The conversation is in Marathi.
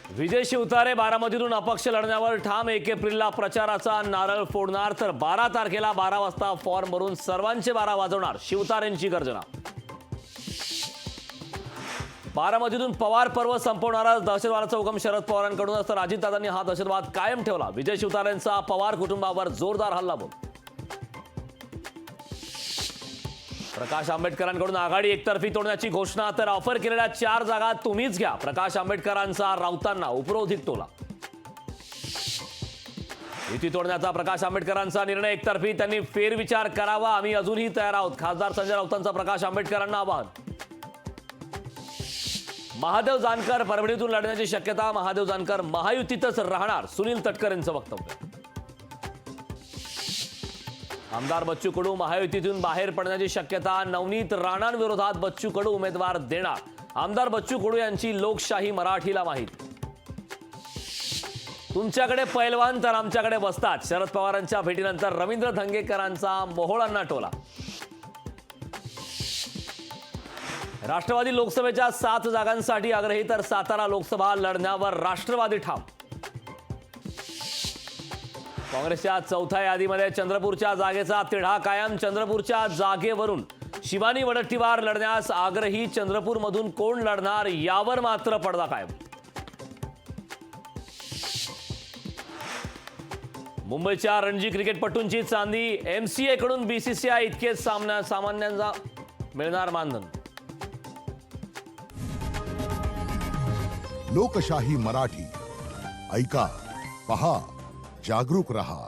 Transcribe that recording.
विजय शिवतारे बारामतीतून अपक्ष लढण्यावर ठाम 1 एप्रिलला प्रचाराचा नारळ फोडणार तर 12 तारखेला 12 वाजता फॉर्म भरून सर्वांचे 12 वाजवणार शिवतारेंची गर्जना। बारामतीतून पवार पर्व संपवणारा दहशतवादाचा हुकम शरद पवारांकडून तर अजितदादांनी हा दहशतवाद कायम ठेवला। विजय शिवतारेंचा पवार कुटुंबावर जोरदार हल्लाबोल। प्रकाश आंबेडकरांकडून आघाडी एकतर्फी तोडण्याची घोषणा तर ऑफर केलेल्या 4 जागा तुम्हीच घ्या। प्रकाश आंबेडकरांचा राऊतांना उपरोधिक टोला। युती तोडण्याचा प्रकाश आंबेडकरांचा निर्णय एकतर्फी, त्यांनी फेरविचार करावा, आम्ही अजूनही तयार आहोत। खासदार संजय राऊतांचा प्रकाश आंबेडकरांना आवाहन। महादेव जानकर परभणीतून लढण्याची शक्यता, महादेव जानकर महायुतीतच राहणार, सुनील तटकर यांचं वक्तव्य। आमदार बच्चू कडू महायुतीतून बाहेर पडण्याची शक्यता, नवनीत राणांविरोधात बच्चू कडू उमेदवार देणार, आमदार बच्चू कडू यांची लोकशाही मराठीला माहीत। तुमच्याकडे पैलवान तर आमच्याकडे बसतात, शरद पवारांच्या भेटीनंतर रवींद्र धंगेकरांचा मोहोळांना टोला। राष्ट्रवादी लोकसभेच्या 7 जागांसाठी आग्रही तर सातारा लोकसभा लढण्यावर राष्ट्रवादी ठाम। काँग्रेसच्या चौथ्या यादीमध्ये चंद्रपूरच्या जागेचा तिढा कायम, चंद्रपूरच्या जागेवरून शिवानी वडट्टीवार लढण्यास आग्रही, चंद्रपूरमधून कोण लढणार यावर मात्र पडदा कायम। मुंबईच्या रणजी क्रिकेटपटूंची चांदी, MCA कडून BCCI इतकेच सामन्यांना मिळणार मानधन। लोकशाही मराठी ऐका, पहा, जागरूक रहा।